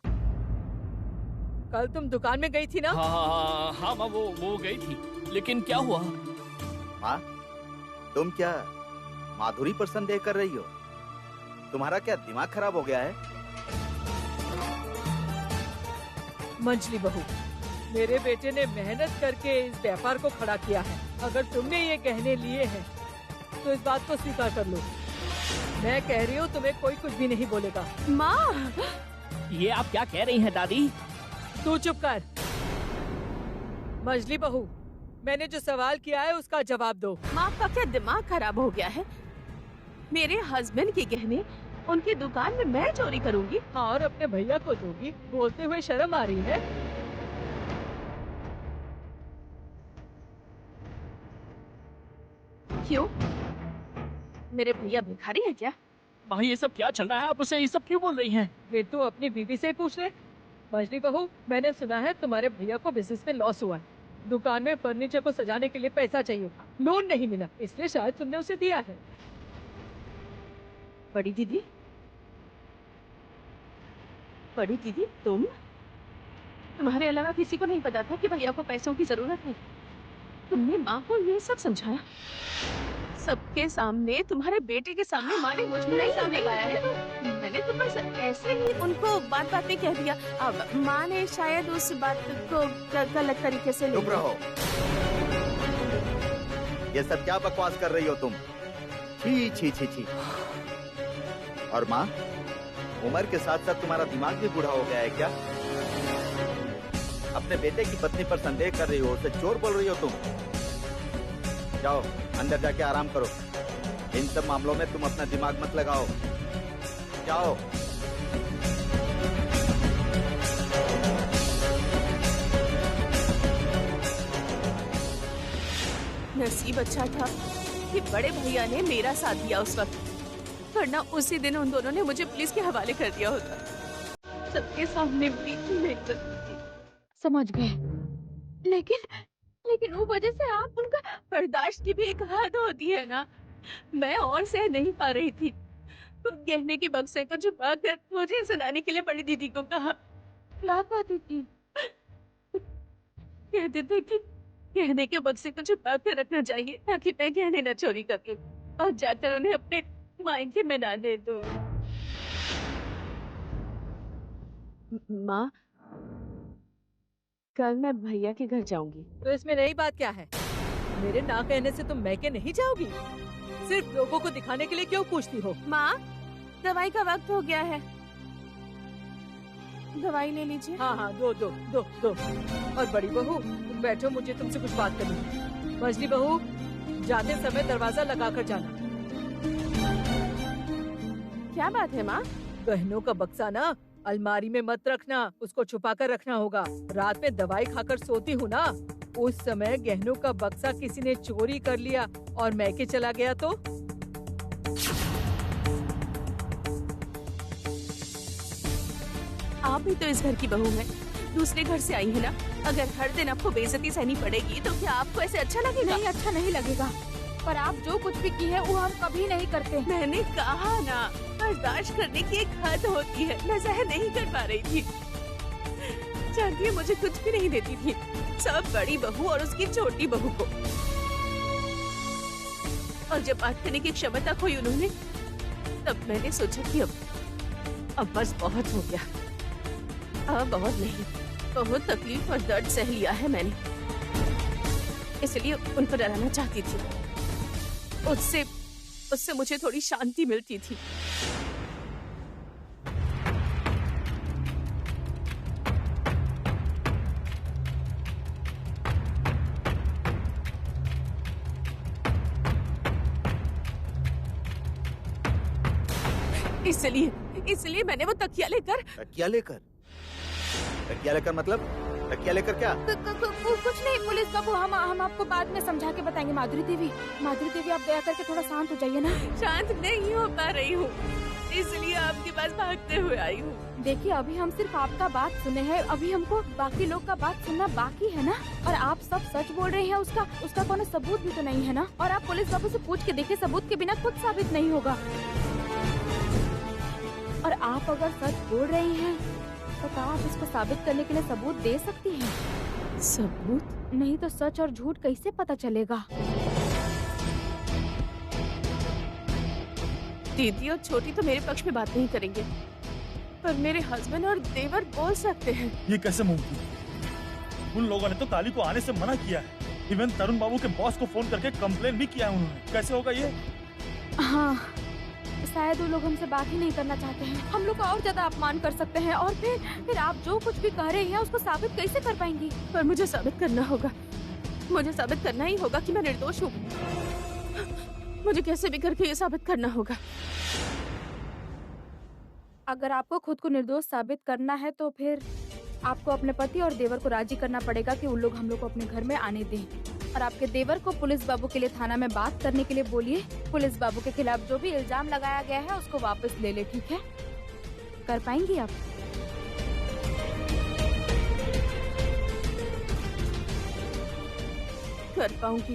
[SPEAKER 8] कल तुम दुकान में गई थी ना?
[SPEAKER 4] हाँ माँ, वो गई थी, लेकिन क्या हुआ?
[SPEAKER 3] माँ, तुम क्या माधुरी पर संदेह कर रही हो? तुम्हारा क्या दिमाग खराब हो गया है?
[SPEAKER 8] मछली बहू, मेरे बेटे ने मेहनत करके इस व्यापार को खड़ा किया है। अगर तुमने ये गहने लिए हैं तो इस बात को स्वीकार कर लो। मैं कह रही हूँ, तुम्हें कोई कुछ भी नहीं बोलेगा।
[SPEAKER 5] माँ,
[SPEAKER 4] ये आप क्या कह रही हैं दादी?
[SPEAKER 8] तू चुप कर। मजली बहू, मैंने जो सवाल किया है उसका जवाब दो।
[SPEAKER 5] माँ का क्या दिमाग खराब हो गया है? मेरे हस्बैंड के गहने उनकी दुकान में मैं चोरी करूंगी?
[SPEAKER 8] हाँ, और अपने भैया को दोगी? बोलते हुए शर्म आ रही है?
[SPEAKER 5] क्यों? मेरे भैया भिखारी है क्या?
[SPEAKER 4] माँ ये सब क्या चल रहा है? आप उसे ये सब क्यों बोल रही हैं?
[SPEAKER 8] फिर तू अपनी बीवी से पूछ ले। मजली बहू, मैंने सुना है तुम्हारे भैया को बिजनेस में लॉस हुआ है। दुकान में फर्नीचर को सजाने के लिए पैसा चाहिए, लोन नहीं मिला, इसलिए शायद तुमने उसे दिया है।
[SPEAKER 5] बड़ी दीदी, बड़ी दीदी, तुम्हारे अलावा किसी को नहीं पता था कि भैया को पैसों की जरूरत है? तुमने माँ को ये सब समझाया? सबके सामने, तुम्हारे बेटे के सामने माँ ने मुझे नहीं सामने गाया है। मैंने तो बस ऐसे ही उनको बात में कह दिया। अब माँ ने शायद उस बात को गलत तरीके से ले
[SPEAKER 3] चुप रहो। ये सब क्या बकवास कर रही हो तुम? छी छी छी छी। और माँ, उम्र के साथ साथ तुम्हारा दिमाग भी बूढ़ा हो गया है क्या? अपने बेटे की पत्नी पर संदेह कर रही हो, उसे चोर बोल रही हो तुम? जाओ अंदर जाके आराम करो। इन सब मामलों में तुम अपना दिमाग मत लगाओ। जाओ।
[SPEAKER 5] नसीब अच्छा था कि बड़े भैया ने मेरा साथ दिया उस वक्त, वरना उसी दिन उन दोनों ने मुझे पुलिस के हवाले कर दिया होता। सबके सामने
[SPEAKER 1] समझ गए।
[SPEAKER 5] लेकिन वो वजह से आप उनका बर्दाश्त की भी एक हद होती है ना। मैं और सह नहीं पा रही थी। तो गहने की बक्से को छुपा कर मुझे सुनाने के लिए बड़ी दीदी को कहा। क्या कहती थी? कहते थे कि गहने के बक्से को छुपा कर रखना चाहिए ताकि मैं गहने न चोरी करके और जाकर उन्हें अपने मायके में ना दे दूं। माँ, कल मैं भैया के घर जाऊंगी।
[SPEAKER 8] तो इसमें नई बात क्या है? मेरे ना कहने से तुम मैके नहीं जाओगी? सिर्फ लोगों को दिखाने के लिए क्यों पूछती हो?
[SPEAKER 5] माँ, दवाई का वक्त हो गया है, दवाई ले लीजिए।
[SPEAKER 8] हाँ, दो। और बड़ी बहू, तुम बैठो, मुझे तुमसे कुछ बात करनी है। मजली बहू, जाते समय दरवाजा लगा कर जाना।
[SPEAKER 5] क्या बात है माँ?
[SPEAKER 8] गहनों का बक्सा ना अलमारी में मत रखना, उसको छुपा कर रखना होगा। रात में दवाई खाकर सोती हूँ ना, उस समय गहनों का बक्सा किसी ने चोरी कर लिया और मैके चला गया तो?
[SPEAKER 5] आप भी तो इस घर की बहू हैं, दूसरे घर से आई है ना। अगर हर दिन आपको बेइज्जती सहनी पड़ेगी तो क्या आपको ऐसे अच्छा लगेगा?
[SPEAKER 1] नहीं, अच्छा नहीं लगेगा, पर आप जो कुछ भी की है वो हम कभी नहीं करते।
[SPEAKER 5] मैंने कहा ना, बर्दाश्त करने की एक हद होती है। मैं सहन नहीं कर पा रही थी। जानती है, मुझे कुछ भी नहीं देती थी, सब बड़ी बहू और उसकी छोटी बहू को। और जब बात करने की क्षमता खोई उन्होंने, तब मैंने सोचा कि अब बस बहुत हो गया। अब बहुत नहीं, बहुत तकलीफ और दर्द सह लिया है मैंने, इसलिए उनको डराना चाहती थी। उससे मुझे थोड़ी शांति मिलती थी। इसलिए मैंने वो तकिया लेकर
[SPEAKER 3] मतलब तकिया लेकर क्या?
[SPEAKER 1] कुछ नहीं पुलिस बाबू, हम आपको बाद में समझा के बताएंगे। माधुरी देवी, आप दया करके थोड़ा शांत हो जाइए ना।
[SPEAKER 5] शांत नहीं हो पा रही हूँ, इसलिए आपके पास भागते हुए आई हूँ।
[SPEAKER 1] देखिए, अभी हम सिर्फ आपका बात सुने हैं, अभी हमको बाकी लोग का बात सुनना बाकी है ना। और आप सब सच बोल रहे हैं, उसका कोनो सबूत भी तो नहीं है ना। और आप पुलिस बाबू से पूछ के देखिए, सबूत के बिना खुद साबित नहीं होगा। और आप अगर सच बोल रही हैं तो क्या आप इसको साबित करने के लिए सबूत दे सकती हैं?
[SPEAKER 5] सबूत?
[SPEAKER 1] नहीं तो सच और झूठ कैसे पता चलेगा?
[SPEAKER 5] दीदी और छोटी तो मेरे पक्ष में बात नहीं करेंगे, पर मेरे हस्बैंड और देवर बोल सकते हैं।
[SPEAKER 2] ये कैसे मुमकिन है? उन लोगों ने तो काली को आने से मना किया है। इवन तरुण बाबू के बॉस को फोन करके कंप्लेन भी किया है उन्होंने। कैसे होगा ये?
[SPEAKER 1] हाँ, शायद वो लोग हमसे बात ही नहीं करना चाहते हैं। हम लोग का और ज्यादा अपमान कर सकते हैं और फिर आप जो कुछ भी कह रहे हैं उसको साबित कैसे कर पाएंगी?
[SPEAKER 5] पर मुझे साबित करना होगा, मुझे साबित करना ही होगा कि मैं निर्दोष हूँ। मुझे कैसे भी करके ये साबित करना होगा।
[SPEAKER 1] अगर आपको खुद को निर्दोष साबित करना है तो फिर आपको अपने पति और देवर को राजी करना पड़ेगा कि उन लोग हम लोग को अपने घर में आने दें। और आपके देवर को पुलिस बाबू के लिए थाना में बात करने के लिए बोलिए। पुलिस बाबू के खिलाफ जो भी इल्जाम लगाया गया है उसको वापस ले ले, ठीक है? कर पाएंगी आप?
[SPEAKER 5] कर पाऊंगी,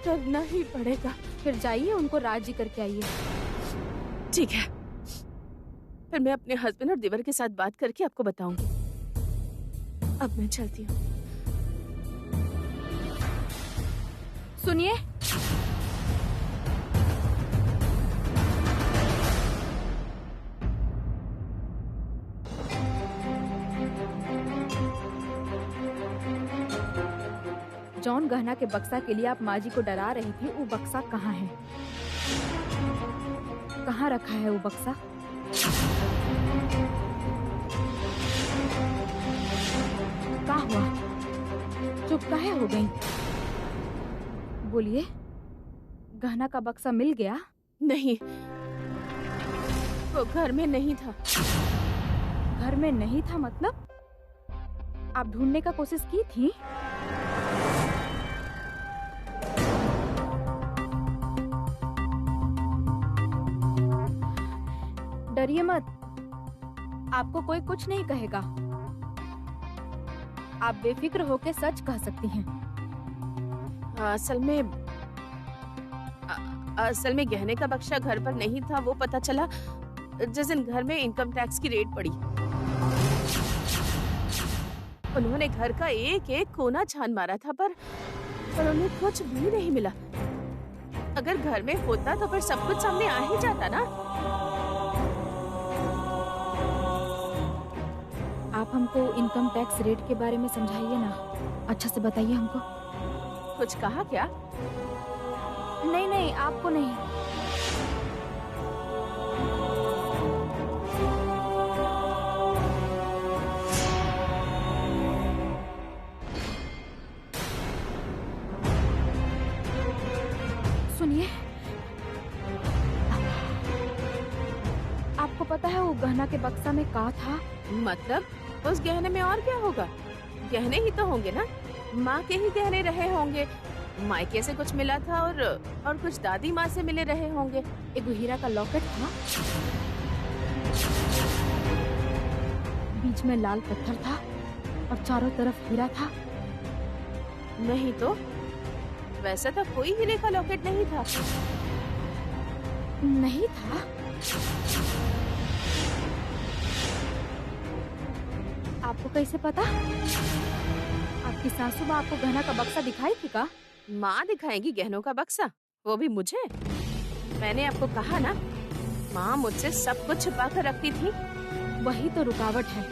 [SPEAKER 5] करना ही पड़ेगा।
[SPEAKER 1] फिर जाइए, उनको राजी करके आइए।
[SPEAKER 5] ठीक है, फिर मैं अपने हस्बैंड और देवर के साथ बात करके आपको बताऊंगी। अब मैं चलती हूँ।
[SPEAKER 1] सुनिए, जॉन गहना के बक्सा के लिए आप माँ जी को डरा रही थी, वो बक्सा कहाँ है? कहाँ रखा है वो बक्सा? क्या हुआ? चुप काहे हो गई? बोलिए, गहना का बक्सा मिल गया?
[SPEAKER 5] नहीं, वो घर में नहीं था।
[SPEAKER 1] घर में नहीं था मतलब? आप ढूंढने का कोशिश की थी? डरिए मत, आपको कोई कुछ नहीं कहेगा। आप बेफिक्र होकर सच कह सकती हैं।
[SPEAKER 5] असल में गहने का बक्सा घर पर नहीं था, वो पता चला जिस दिन घर में इनकम टैक्स की रेड पड़ी। उन्होंने घर का एक एक कोना छान मारा था, पर उन्हें कुछ भी नहीं मिला। अगर घर में होता तो फिर सब कुछ सामने आ ही जाता ना।
[SPEAKER 1] आप हमको इनकम टैक्स रेट के बारे में समझाइए ना, अच्छा से बताइए हमको।
[SPEAKER 5] कुछ कहा क्या?
[SPEAKER 1] नहीं नहीं, आपको नहीं। सुनिए, आपको पता है वो गहना के बक्सा में क्या था?
[SPEAKER 5] मतलब उस गहने में और क्या होगा? गहने ही तो होंगे ना, माँ के ही गहने रहे होंगे। मायके से कुछ मिला था और कुछ दादी माँ से मिले रहे होंगे।
[SPEAKER 1] एक हीरा का लॉकेट था, बीच में लाल पत्थर था और चारों तरफ हीरा था।
[SPEAKER 5] नहीं तो, वैसा तो कोई हीरे का लॉकेट नहीं था।
[SPEAKER 1] नहीं था? आपको कैसे पता? आपकी सासू माँ आपको गहना का बक्सा दिखाई थी का?
[SPEAKER 5] माँ दिखाएंगी गहनों का बक्सा, वो भी मुझे? मैंने आपको कहा ना, माँ मुझसे सब कुछ छुपा कर रखती थी।
[SPEAKER 1] वही तो रुकावट है।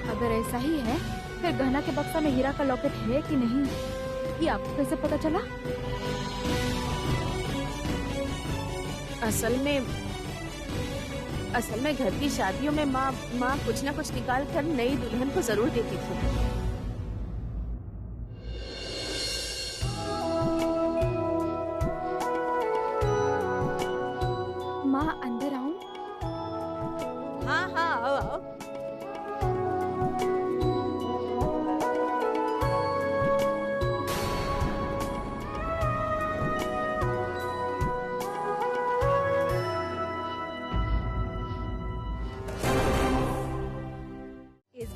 [SPEAKER 1] अगर ऐसा ही है, फिर गहना के बक्सा में हीरा का लॉकेट है कि नहीं, ये आपको कैसे पता चला?
[SPEAKER 5] असल में घर की शादियों में माँ कुछ ना कुछ निकाल कर नई दुल्हन को जरूर देती थी।
[SPEAKER 1] माँ अंदर आऊं?
[SPEAKER 6] हाँ हाँ, आओ आओ।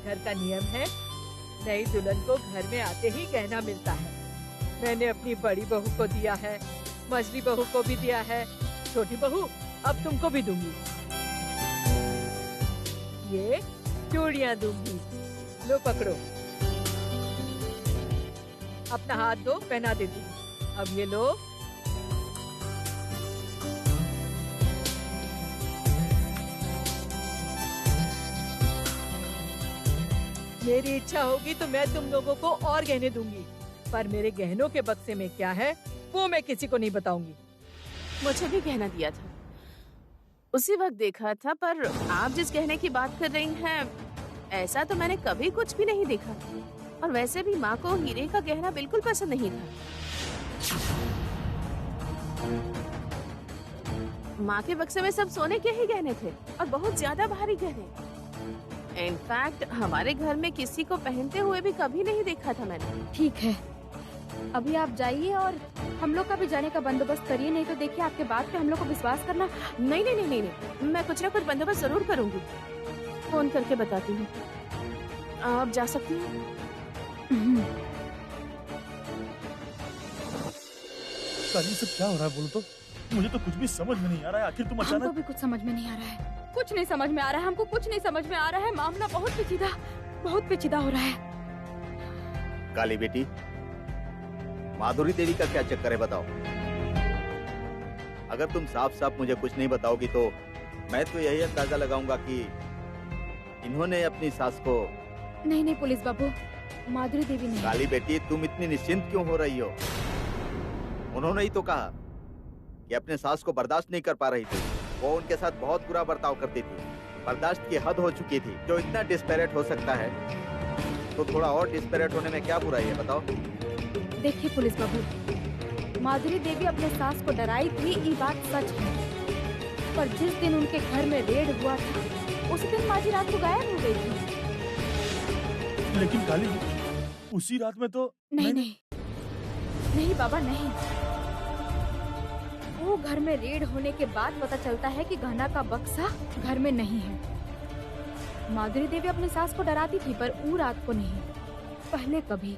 [SPEAKER 8] घर का नियम है, नई दुल्हन को घर में आते ही गहना मिलता है। मैंने अपनी बड़ी बहू को दिया है, मझली बहू को भी दिया है, छोटी बहू अब तुमको भी दूंगी। ये चूड़ियां दूंगी, लो पकड़ो। अपना हाथ दो, पहना देती हूँ। अब ये लो। मेरी इच्छा होगी तो मैं तुम लोगों को और गहने दूंगी, पर मेरे गहनों के बक्से में क्या है वो मैं किसी को नहीं बताऊंगी।
[SPEAKER 5] मुझे भी गहना दिया था, उसी वक्त देखा था, पर आप जिस गहने की बात कर रही हैं, ऐसा तो मैंने कभी कुछ भी नहीं देखा। और वैसे भी माँ को हीरे का गहना बिल्कुल पसंद नहीं था। माँ के बक्से में सब सोने के ही गहने थे और बहुत ज्यादा भारी गहने। इनफैक्ट हमारे घर में किसी को पहनते हुए भी कभी नहीं देखा था मैंने।
[SPEAKER 1] ठीक है, अभी आप जाइए और हम लोग का भी जाने का बंदोबस्त करिए, नहीं तो देखिए आपके बात पे हम लोग को विश्वास करना।
[SPEAKER 5] नहीं नहीं नहीं नहीं, नहीं। मैं कुछ ना कुछ बंदोबस्त जरूर करूंगी। फोन करके बताती हूँ। आप जा सकती हैं।
[SPEAKER 2] काली, सब क्या हो रहा है बोलो तो? मुझे तो कुछ भी समझ में नहीं आ रहा है। आखिर तुम
[SPEAKER 1] हमको
[SPEAKER 2] अचानक
[SPEAKER 1] भी कुछ समझ में नहीं आ रहा है, कुछ नहीं समझ में आ रहा है, हमको कुछ नहीं समझ में आ रहा है। मामला बहुत पेचीदा हो रहा है।
[SPEAKER 3] काली बेटी, माधुरी देवी का क्या चक्कर है बताओ। अगर तुम साफ साफ मुझे कुछ नहीं बताओगी तो मैं तो यही अंदाजा लगाऊंगा कि इन्होंने अपनी सास को।
[SPEAKER 1] नहीं पुलिस बाबू, माधुरी देवी नहीं।
[SPEAKER 3] काली बेटी, तुम इतनी निश्चिंत क्यों हो रही हो? उन्होंने ही तो कहा कि अपने सास को बर्दाश्त नहीं कर पा रही थी। वो उनके साथ बहुत बुरा बर्ताव करती थी, बर्दाश्त की हद हो चुकी थी। जो इतना डिस्पेरेट हो सकता है तो थोड़ा और डिस्पेरेट होने में क्या बुराई है बताओ।
[SPEAKER 1] देखिए पुलिस बाबू, माधुरी देवी अपने सास को डराई थी, ये बात सच है। पर जिस दिन उनके घर में रेड हुआ था, उस दिन माझी रात को गायब हो गई थी।
[SPEAKER 2] लेकिन काली, उसी रात में तो
[SPEAKER 1] नहीं बाबा, नहीं। वो घर में रेड होने के बाद पता चलता है कि गहना का बक्सा घर में नहीं है। माधुरी देवी अपनी सास को डराती थी, पर वो रात को नहीं, पहले कभी।